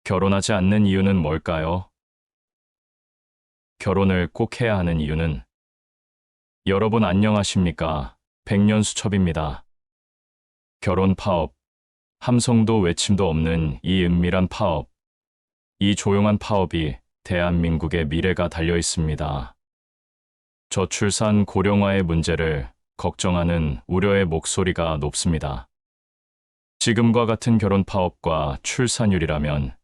결혼하지 않는 이유는 뭘까요? 결혼을 꼭 해야 하는 이유는 여러분 안녕하십니까? 백년수첩입니다. 결혼 파업, 함성도 외침도 없는 이 은밀한 파업, 이 조용한 파업이 대한민국의 미래가 달려 있습니다. 저출산 고령화의 문제를 걱정하는 우려의 목소리가 높습니다. 지금과 같은 결혼 파업과 출산율이라면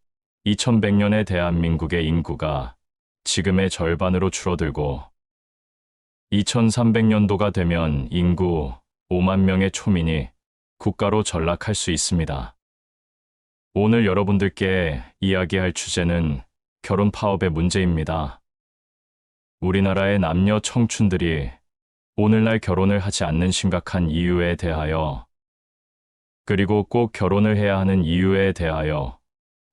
2100년의 대한민국의 인구가 지금의 절반으로 줄어들고 2300년도가 되면 인구 5만 명의 초민이 국가로 전락할 수 있습니다. 오늘 여러분들께 이야기할 주제는 결혼 파업의 문제입니다. 우리나라의 남녀 청춘들이 오늘날 결혼을 하지 않는 심각한 이유에 대하여, 그리고 꼭 결혼을 해야 하는 이유에 대하여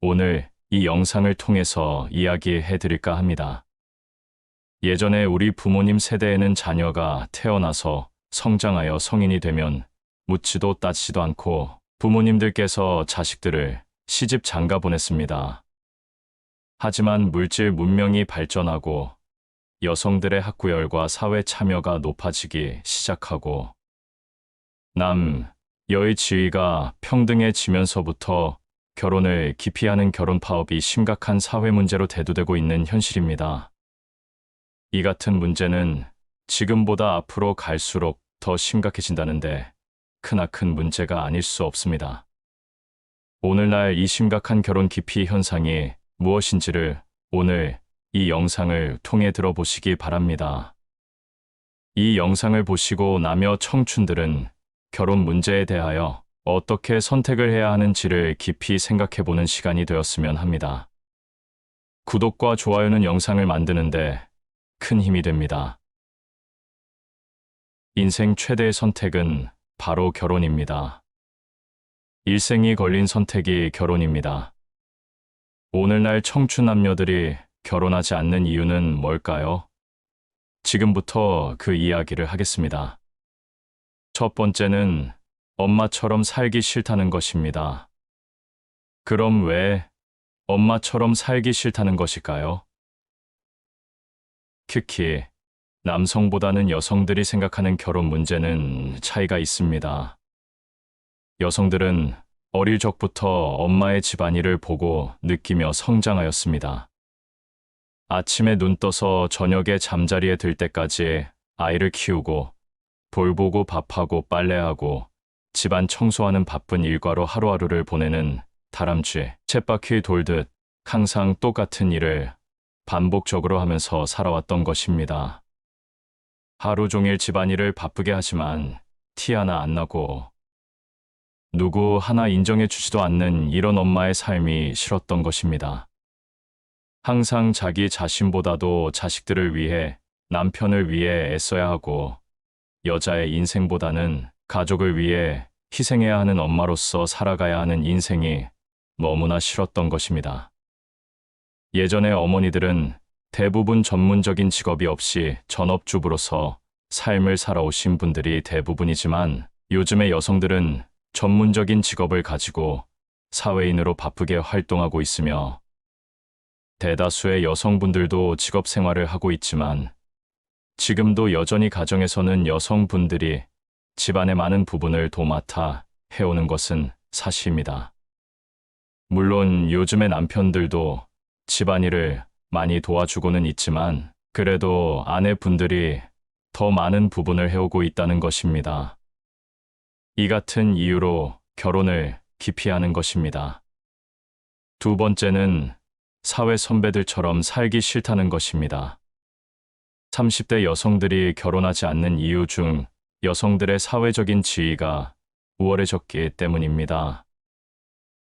오늘 이 영상을 통해서 이야기해 드릴까 합니다. 예전에 우리 부모님 세대에는 자녀가 태어나서 성장하여 성인이 되면 묻지도 따지지도 않고 부모님들께서 자식들을 시집 장가 보냈습니다. 하지만 물질 문명이 발전하고 여성들의 학구열과 사회 참여가 높아지기 시작하고 여의 지위가 평등해지면서부터 결혼을 기피하는 결혼 파업이 심각한 사회 문제로 대두되고 있는 현실입니다. 이 같은 문제는 지금보다 앞으로 갈수록 더 심각해진다는데 크나큰 문제가 아닐 수 없습니다. 오늘날 이 심각한 결혼 기피 현상이 무엇인지를 오늘 이 영상을 통해 들어보시기 바랍니다. 이 영상을 보시고 남녀 청춘들은 결혼 문제에 대하여 어떻게 선택을 해야 하는지를 깊이 생각해보는 시간이 되었으면 합니다. 구독과 좋아요는 영상을 만드는데 큰 힘이 됩니다. 인생 최대의 선택은 바로 결혼입니다. 일생이 걸린 선택이 결혼입니다. 오늘날 청춘 남녀들이 결혼하지 않는 이유는 뭘까요? 지금부터 그 이야기를 하겠습니다. 첫 번째는 엄마처럼 살기 싫다는 것입니다. 그럼 왜 엄마처럼 살기 싫다는 것일까요? 특히 남성보다는 여성들이 생각하는 결혼 문제는 차이가 있습니다. 여성들은 어릴 적부터 엄마의 집안일을 보고 느끼며 성장하였습니다. 아침에 눈 떠서 저녁에 잠자리에 들 때까지 아이를 키우고 돌보고 밥하고 빨래하고 집안 청소하는 바쁜 일과로 하루하루를 보내는 다람쥐, 쳇바퀴 돌듯 항상 똑같은 일을 반복적으로 하면서 살아왔던 것입니다. 하루 종일 집안일을 바쁘게 하지만 티 하나 안 나고 누구 하나 인정해 주지도 않는 이런 엄마의 삶이 싫었던 것입니다. 항상 자기 자신보다도 자식들을 위해, 남편을 위해 애써야 하고 여자의 인생보다는 가족을 위해 희생해야 하는 엄마로서 살아가야 하는 인생이 너무나 싫었던 것입니다. 예전의 어머니들은 대부분 전문적인 직업이 없이 전업주부로서 삶을 살아오신 분들이 대부분이지만 요즘의 여성들은 전문적인 직업을 가지고 사회인으로 바쁘게 활동하고 있으며 대다수의 여성분들도 직업 생활을 하고 있지만 지금도 여전히 가정에서는 여성분들이 집안의 많은 부분을 도맡아 해오는 것은 사실입니다. 물론 요즘의 남편들도 집안일을 많이 도와주고는 있지만 그래도 아내분들이 더 많은 부분을 해오고 있다는 것입니다. 이 같은 이유로 결혼을 기피하는 것입니다. 두 번째는 사회 선배들처럼 살기 싫다는 것입니다. 30대 여성들이 결혼하지 않는 이유 중 여성들의 사회적인 지위가 우월해졌기 때문입니다.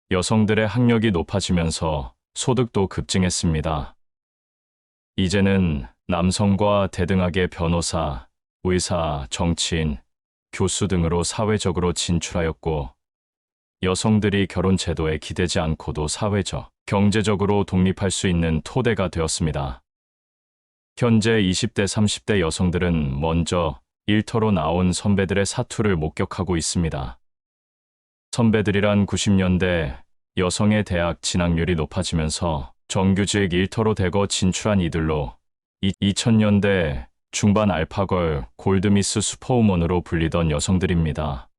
여성들의 학력이 높아지면서 소득도 급증했습니다. 이제는 남성과 대등하게 변호사, 의사, 정치인, 교수 등으로 사회적으로 진출하였고 여성들이 결혼 제도에 기대지 않고도 사회적, 경제적으로 독립할 수 있는 토대가 되었습니다. 현재 20대, 30대 여성들은 먼저 일터로 나온 선배들의 사투를 목격하고 있습니다. 선배들이란 90년대 여성의 대학 진학률이 높아지면서 정규직 일터로 대거 진출한 이들로 2000년대 중반 알파걸 골드미스 슈퍼우먼으로 불리던 여성들입니다.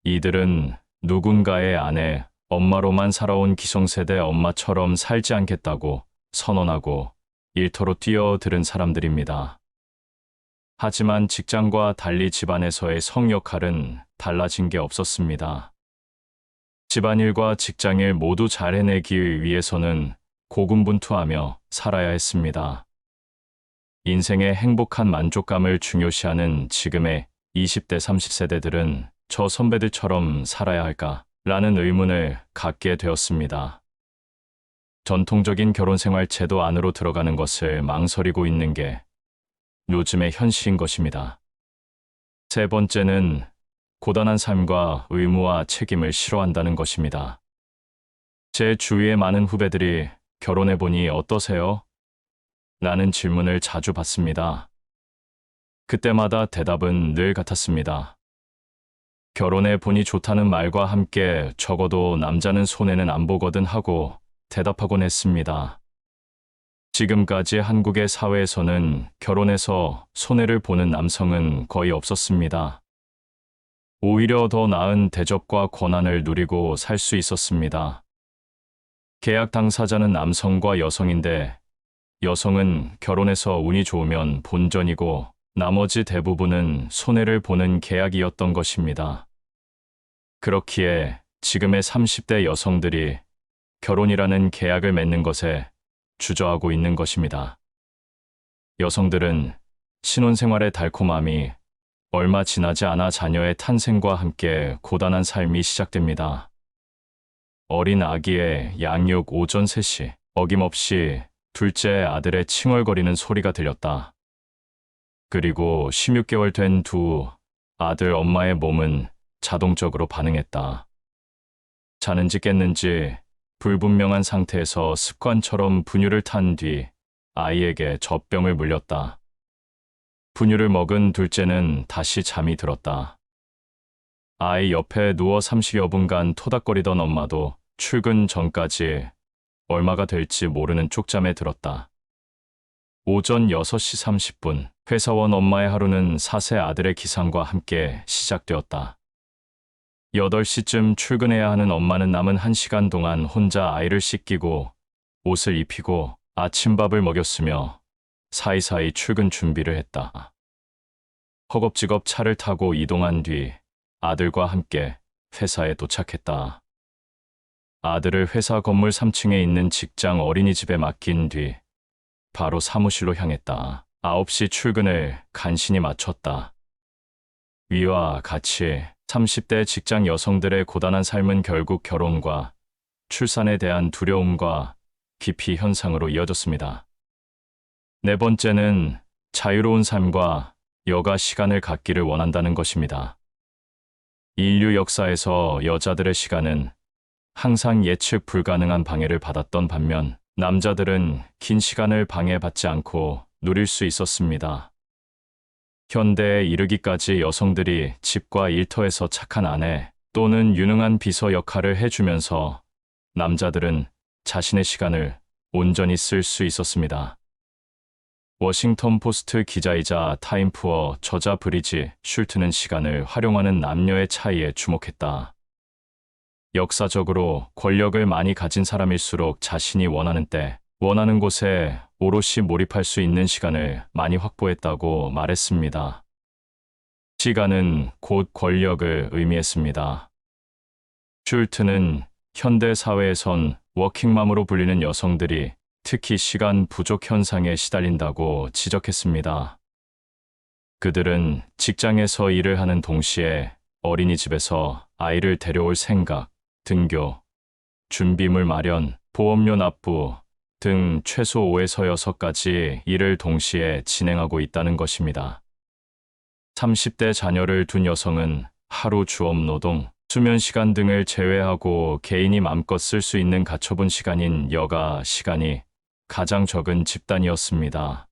이들은 누군가의 아내, 엄마로만 살아온 기성세대 엄마처럼 살지 않겠다고 선언하고 일터로 뛰어들은 사람들입니다. 하지만 직장과 달리 집안에서의 성 역할은 달라진 게 없었습니다. 집안일과 직장일 모두 잘 해내기 위해서는 고군분투하며 살아야 했습니다. 인생의 행복한 만족감을 중요시하는 지금의 20대, 30세대들은 저 선배들처럼 살아야 할까라는 의문을 갖게 되었습니다. 전통적인 결혼생활 제도 안으로 들어가는 것을 망설이고 있는 게 요즘의 현실인 것입니다. 세 번째는 고단한 삶과 의무와 책임을 싫어한다는 것입니다. 제 주위의 많은 후배들이 결혼해보니 어떠세요? 라는 질문을 자주 받습니다. 그때마다 대답은 늘 같았습니다. 결혼해 보니 좋다는 말과 함께 적어도 남자는 손해는 안 보거든 하고 대답하곤 했습니다. 지금까지 한국의 사회에서는 결혼해서 손해를 보는 남성은 거의 없었습니다. 오히려 더 나은 대접과 권한을 누리고 살 수 있었습니다. 계약 당사자는 남성과 여성인데 여성은 결혼해서 운이 좋으면 본전이고 나머지 대부분은 손해를 보는 계약이었던 것입니다. 그렇기에 지금의 30대 여성들이 결혼이라는 계약을 맺는 것에 주저하고 있는 것입니다. 여성들은 신혼생활의 달콤함이 얼마 지나지 않아 자녀의 탄생과 함께 고단한 삶이 시작됩니다. 어린 아기의 양육 오전 3시, 어김없이 둘째 아들의 칭얼거리는 소리가 들렸다. 그리고 16개월 된 두 아들 엄마의 몸은 자동적으로 반응했다. 자는지 깼는지 불분명한 상태에서 습관처럼 분유를 탄 뒤 아이에게 젖병을 물렸다. 분유를 먹은 둘째는 다시 잠이 들었다. 아이 옆에 누워 30여 분간 토닥거리던 엄마도 출근 전까지 얼마가 될지 모르는 쪽잠에 들었다. 오전 6시 30분, 회사원 엄마의 하루는 4세 아들의 기상과 함께 시작되었다. 8시쯤 출근해야 하는 엄마는 남은 1시간 동안 혼자 아이를 씻기고 옷을 입히고 아침밥을 먹였으며 사이사이 출근 준비를 했다. 허겁지겁 차를 타고 이동한 뒤 아들과 함께 회사에 도착했다. 아들을 회사 건물 3층에 있는 직장 어린이집에 맡긴 뒤 바로 사무실로 향했다. 9시 출근을 간신히 마쳤다. 위와 같이 30대 직장 여성들의 고단한 삶은 결국 결혼과 출산에 대한 두려움과 기피 현상으로 이어졌습니다. 네 번째는 자유로운 삶과 여가 시간을 갖기를 원한다는 것입니다. 인류 역사에서 여자들의 시간은 항상 예측 불가능한 방해를 받았던 반면 남자들은 긴 시간을 방해받지 않고 누릴 수 있었습니다. 현대에 이르기까지 여성들이 집과 일터에서 착한 아내 또는 유능한 비서 역할을 해주면서 남자들은 자신의 시간을 온전히 쓸 수 있었습니다. 워싱턴 포스트 기자이자 타임푸어 저자 브리지 슐트는 시간을 활용하는 남녀의 차이에 주목했다. 역사적으로 권력을 많이 가진 사람일수록 자신이 원하는 때, 원하는 곳에 오롯이 몰입할 수 있는 시간을 많이 확보했다고 말했습니다. 시간은 곧 권력을 의미했습니다. 슐트는 현대 사회에선 워킹맘으로 불리는 여성들이 특히 시간 부족 현상에 시달린다고 지적했습니다. 그들은 직장에서 일을 하는 동시에 어린이집에서 아이를 데려올 생각, 등교, 준비물 마련, 보험료 납부 등 최소 5에서 6가지 일을 동시에 진행하고 있다는 것입니다. 30대 자녀를 둔 여성은 하루 주업 노동, 수면 시간 등을 제외하고 개인이 마음껏 쓸 수 있는 가처분 시간인 여가 시간이 가장 적은 집단이었습니다.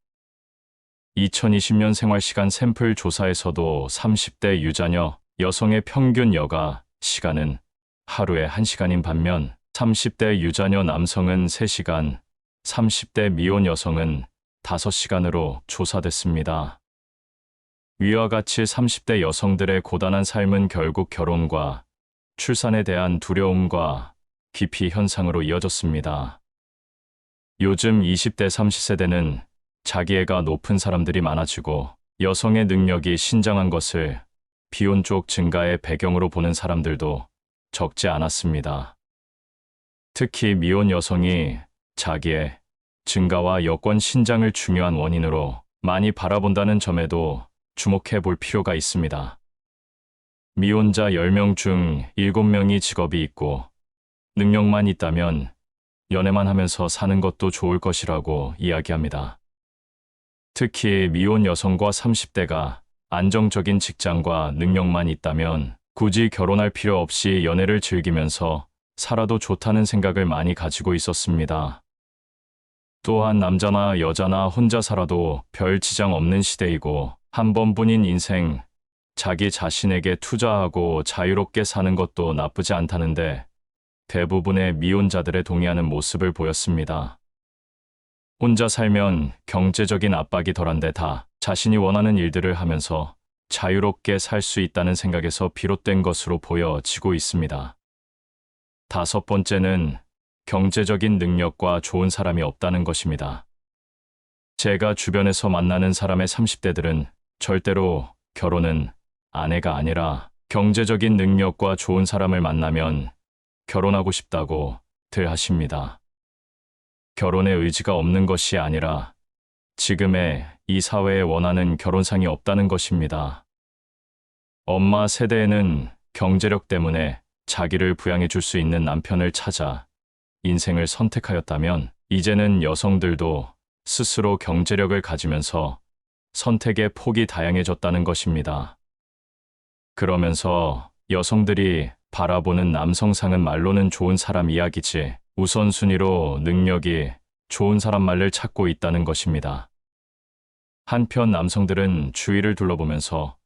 2020년 생활시간 샘플 조사에서도 30대 유자녀 여성의 평균 여가 시간은 하루에 1시간인 반면 30대 유자녀 남성은 3시간, 30대 미혼 여성은 5시간으로 조사됐습니다. 위와 같이 30대 여성들의 고단한 삶은 결국 결혼과 출산에 대한 두려움과 기피 현상으로 이어졌습니다. 요즘 20대 30세대는 자기애가 높은 사람들이 많아지고 여성의 능력이 신장한 것을 비혼 쪽 증가의 배경으로 보는 사람들도 적지 않았습니다. 특히 미혼 여성이 자기의 증가와 여권 신장을 중요한 원인으로 많이 바라본다는 점에도 주목해 볼 필요가 있습니다. 미혼자 10명 중 7명이 직업이 있고 능력만 있다면 연애만 하면서 사는 것도 좋을 것이라고 이야기합니다. 특히 미혼 여성과 30대가 안정적인 직장과 능력만 있다면 굳이 결혼할 필요 없이 연애를 즐기면서 살아도 좋다는 생각을 많이 가지고 있었습니다. 또한 남자나 여자나 혼자 살아도 별 지장 없는 시대이고 한 번뿐인 인생, 자기 자신에게 투자하고 자유롭게 사는 것도 나쁘지 않다는데 대부분의 미혼자들의 동의하는 모습을 보였습니다. 혼자 살면 경제적인 압박이 덜한데 다 자신이 원하는 일들을 하면서 자유롭게 살 수 있다는 생각에서 비롯된 것으로 보여지고 있습니다. 5번째는 경제적인 능력과 좋은 사람이 없다는 것입니다. 제가 주변에서 만나는 사람의 30대들은 절대로 결혼은 아내가 아니라 경제적인 능력과 좋은 사람을 만나면 결혼하고 싶다고 들 하십니다. 결혼의 의지가 없는 것이 아니라 지금의 이 사회에 원하는 결혼상이 없다는 것입니다. 엄마 세대에는 경제력 때문에 자기를 부양해 줄 수 있는 남편을 찾아 인생을 선택하였다면 이제는 여성들도 스스로 경제력을 가지면서 선택의 폭이 다양해졌다는 것입니다. 그러면서 여성들이 바라보는 남성상은 말로는 좋은 사람 이야기지 우선순위로 능력이 좋은 사람 말을 찾고 있다는 것입니다. 한편 남성들은 주위를 둘러보면서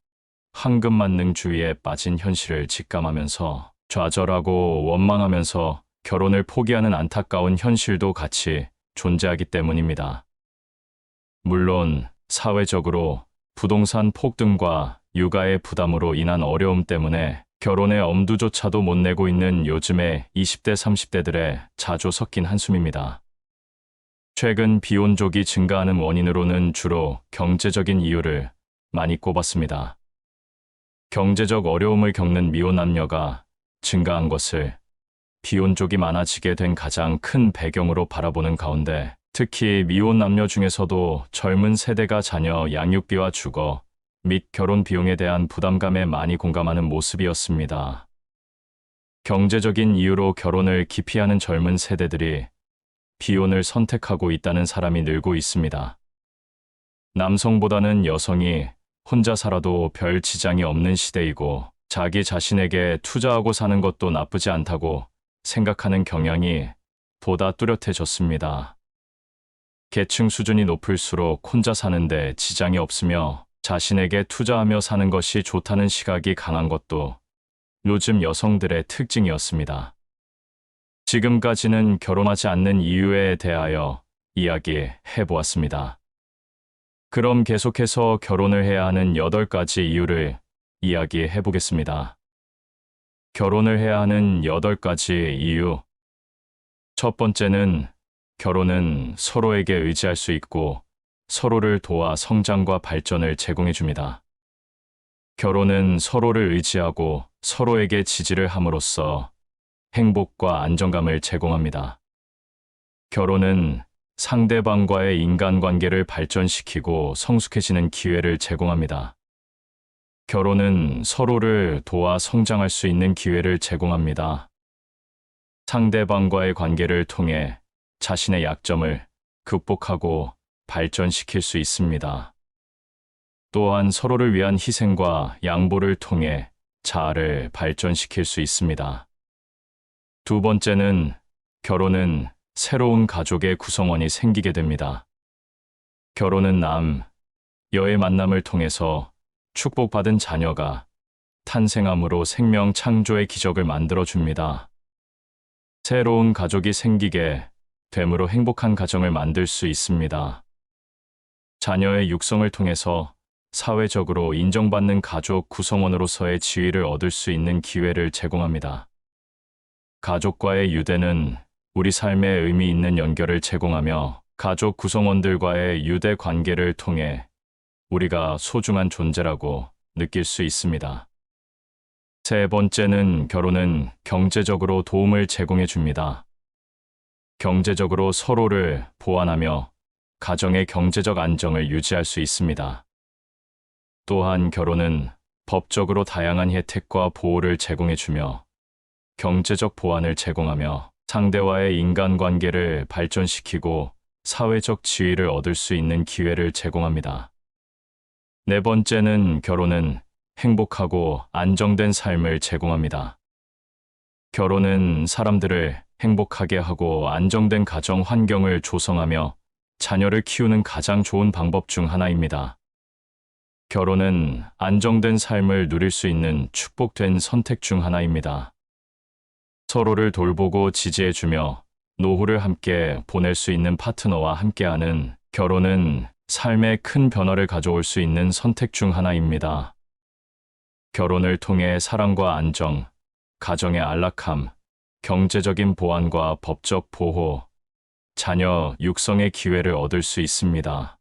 황금만능주의에 빠진 현실을 직감하면서 좌절하고 원망하면서 결혼을 포기하는 안타까운 현실도 같이 존재하기 때문입니다. 물론 사회적으로 부동산 폭등과 육아의 부담으로 인한 어려움 때문에 결혼의 엄두조차도 못 내고 있는 요즘의 20대, 30대들의 자주 섞인 한숨입니다. 최근 비혼족이 증가하는 원인으로는 주로 경제적인 이유를 많이 꼽았습니다. 경제적 어려움을 겪는 미혼 남녀가 증가한 것을 비혼족이 많아지게 된 가장 큰 배경으로 바라보는 가운데 특히 미혼 남녀 중에서도 젊은 세대가 자녀 양육비와 주거 및 결혼 비용에 대한 부담감에 많이 공감하는 모습이었습니다. 경제적인 이유로 결혼을 기피하는 젊은 세대들이 비혼을 선택하고 있다는 사람이 늘고 있습니다. 남성보다는 여성이 혼자 살아도 별 지장이 없는 시대이고 자기 자신에게 투자하고 사는 것도 나쁘지 않다고 생각하는 경향이 보다 뚜렷해졌습니다. 계층 수준이 높을수록 혼자 사는데 지장이 없으며 자신에게 투자하며 사는 것이 좋다는 시각이 강한 것도 요즘 여성들의 특징이었습니다. 지금까지는 결혼하지 않는 이유에 대하여 이야기해 보았습니다. 그럼 계속해서 결혼을 해야 하는 8가지 이유를 이야기해 보겠습니다. 결혼을 해야 하는 8가지 이유. 첫 번째는 결혼은 서로에게 의지할 수 있고 서로를 도와 성장과 발전을 제공해 줍니다. 결혼은 서로를 의지하고 서로에게 지지를 함으로써 행복과 안정감을 제공합니다. 결혼은 상대방과의 인간관계를 발전시키고 성숙해지는 기회를 제공합니다. 결혼은 서로를 도와 성장할 수 있는 기회를 제공합니다. 상대방과의 관계를 통해 자신의 약점을 극복하고 발전시킬 수 있습니다. 또한 서로를 위한 희생과 양보를 통해 자아를 발전시킬 수 있습니다. 두 번째는 결혼은 새로운 가족의 구성원이 생기게 됩니다. 결혼은 남, 여의 만남을 통해서 축복받은 자녀가 탄생함으로 생명 창조의 기적을 만들어 줍니다. 새로운 가족이 생기게 됨으로 행복한 가정을 만들 수 있습니다. 자녀의 육성을 통해서 사회적으로 인정받는 가족 구성원으로서의 지위를 얻을 수 있는 기회를 제공합니다. 가족과의 유대는 우리 삶에 의미 있는 연결을 제공하며 가족 구성원들과의 유대 관계를 통해 우리가 소중한 존재라고 느낄 수 있습니다. 세 번째는 결혼은 경제적으로 도움을 제공해 줍니다. 경제적으로 서로를 보완하며 가정의 경제적 안정을 유지할 수 있습니다. 또한 결혼은 법적으로 다양한 혜택과 보호를 제공해 주며 경제적 보완을 제공하며 상대와의 인간관계를 발전시키고 사회적 지위를 얻을 수 있는 기회를 제공합니다. 네 번째는 결혼은 행복하고 안정된 삶을 제공합니다. 결혼은 사람들을 행복하게 하고 안정된 가정 환경을 조성하며 자녀를 키우는 가장 좋은 방법 중 하나입니다. 결혼은 안정된 삶을 누릴 수 있는 축복된 선택 중 하나입니다. 서로를 돌보고 지지해주며 노후를 함께 보낼 수 있는 파트너와 함께하는 결혼은 삶에 큰 변화를 가져올 수 있는 선택 중 하나입니다. 결혼을 통해 사랑과 안정, 가정의 안락함, 경제적인 보완과 법적 보호, 자녀 육성의 기회를 얻을 수 있습니다.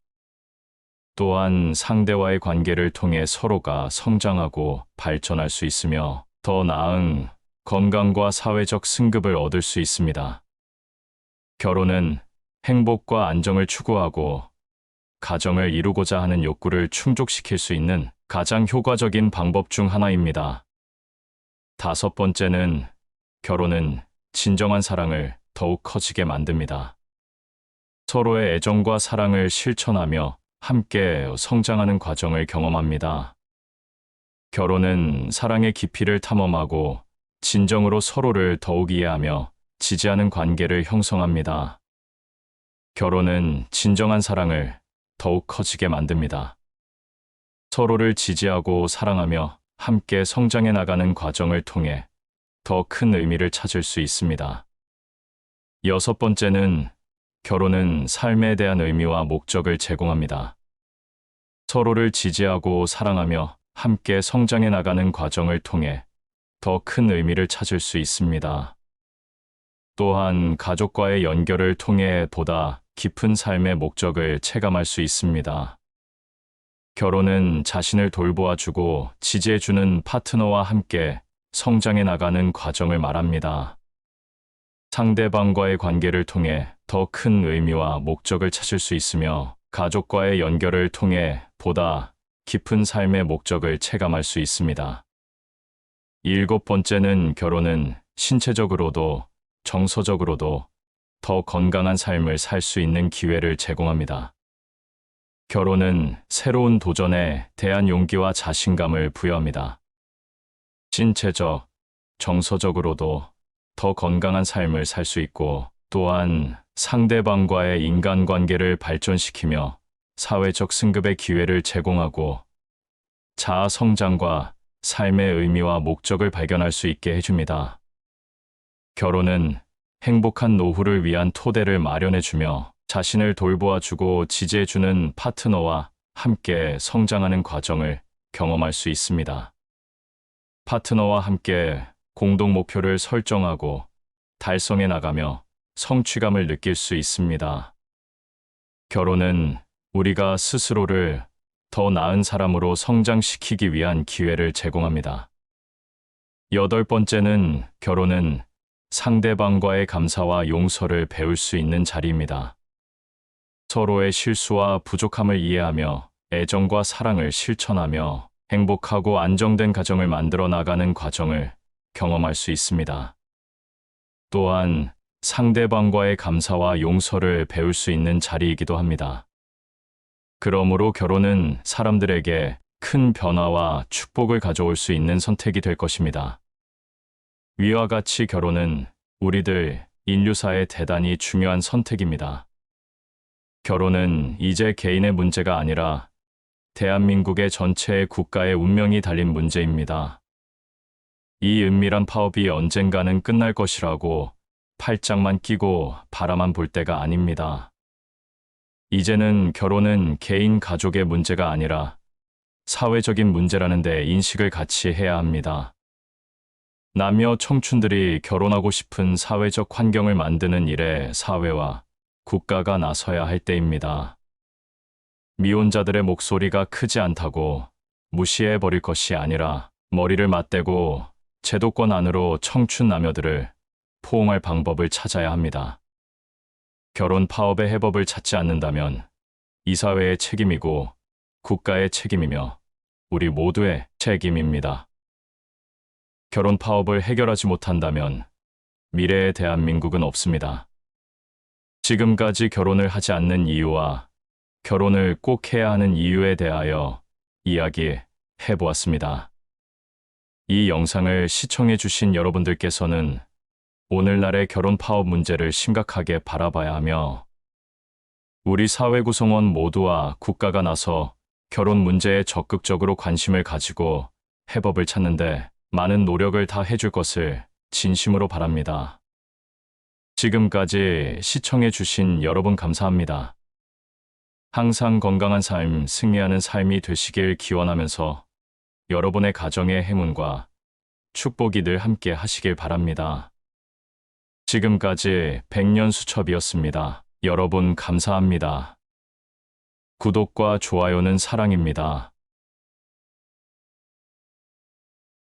또한 상대와의 관계를 통해 서로가 성장하고 발전할 수 있으며 더 나은 건강과 사회적 승급을 얻을 수 있습니다. 결혼은 행복과 안정을 추구하고 가정을 이루고자 하는 욕구를 충족시킬 수 있는 가장 효과적인 방법 중 하나입니다. 다섯 번째는 결혼은 진정한 사랑을 더욱 커지게 만듭니다. 서로의 애정과 사랑을 실천하며 함께 성장하는 과정을 경험합니다. 결혼은 사랑의 깊이를 탐험하고 진정으로 서로를 더욱 이해하며 지지하는 관계를 형성합니다. 결혼은 진정한 사랑을 더욱 커지게 만듭니다. 서로를 지지하고 사랑하며 함께 성장해 나가는 과정을 통해 더 큰 의미를 찾을 수 있습니다. 여섯 번째는 결혼은 삶에 대한 의미와 목적을 제공합니다. 서로를 지지하고 사랑하며 함께 성장해 나가는 과정을 통해 더 큰 의미를 찾을 수 있습니다. 또한 가족과의 연결을 통해 보다 깊은 삶의 목적을 체감할 수 있습니다. 결혼은 자신을 돌보아주고 지지해주는 파트너와 함께 성장해 나가는 과정을 말합니다. 상대방과의 관계를 통해 더 큰 의미와 목적을 찾을 수 있으며 가족과의 연결을 통해 보다 깊은 삶의 목적을 체감할 수 있습니다. 일곱 번째는 결혼은 신체적으로도 정서적으로도 더 건강한 삶을 살 수 있는 기회를 제공합니다. 결혼은 새로운 도전에 대한 용기와 자신감을 부여합니다. 신체적, 정서적으로도 더 건강한 삶을 살 수 있고 또한 상대방과의 인간관계를 발전시키며 사회적 승급의 기회를 제공하고 자아 성장과 삶의 의미와 목적을 발견할 수 있게 해줍니다. 결혼은 행복한 노후를 위한 토대를 마련해주며 자신을 돌보아주고 지지해주는 파트너와 함께 성장하는 과정을 경험할 수 있습니다. 파트너와 함께 공동 목표를 설정하고 달성해 나가며 성취감을 느낄 수 있습니다. 결혼은 우리가 스스로를 더 나은 사람으로 성장시키기 위한 기회를 제공합니다. 여덟 번째는 결혼은 상대방과의 감사와 용서를 배울 수 있는 자리입니다. 서로의 실수와 부족함을 이해하며 애정과 사랑을 실천하며 행복하고 안정된 가정을 만들어 나가는 과정을 경험할 수 있습니다. 또한 상대방과의 감사와 용서를 배울 수 있는 자리이기도 합니다. 그러므로 결혼은 사람들에게 큰 변화와 축복을 가져올 수 있는 선택이 될 것입니다. 위와 같이 결혼은 우리들 인류사에 대단히 중요한 선택입니다. 결혼은 이제 개인의 문제가 아니라 대한민국의 전체의 국가의 운명이 달린 문제입니다. 이 은밀한 파업이 언젠가는 끝날 것이라고 팔짱만 끼고 바라만 볼 때가 아닙니다. 이제는 결혼은 개인 가족의 문제가 아니라 사회적인 문제라는 데 인식을 같이 해야 합니다. 남녀 청춘들이 결혼하고 싶은 사회적 환경을 만드는 일에 사회와 국가가 나서야 할 때입니다. 미혼자들의 목소리가 크지 않다고 무시해버릴 것이 아니라 머리를 맞대고 제도권 안으로 청춘 남녀들을 포옹할 방법을 찾아야 합니다. 결혼 파업의 해법을 찾지 않는다면 이 사회의 책임이고 국가의 책임이며 우리 모두의 책임입니다. 결혼 파업을 해결하지 못한다면 미래의 대한민국은 없습니다. 지금까지 결혼을 하지 않는 이유와 결혼을 꼭 해야 하는 이유에 대하여 이야기해 보았습니다. 이 영상을 시청해 주신 여러분들께서는 오늘날의 결혼 파업 문제를 심각하게 바라봐야 하며 우리 사회 구성원 모두와 국가가 나서 결혼 문제에 적극적으로 관심을 가지고 해법을 찾는데 많은 노력을 다 해줄 것을 진심으로 바랍니다. 지금까지 시청해 주신 여러분 감사합니다. 항상 건강한 삶, 승리하는 삶이 되시길 기원하면서 여러분의 가정의 행운과 축복이 늘 함께 하시길 바랍니다. 지금까지 백년수첩이었습니다. 여러분 감사합니다. 구독과 좋아요는 사랑입니다.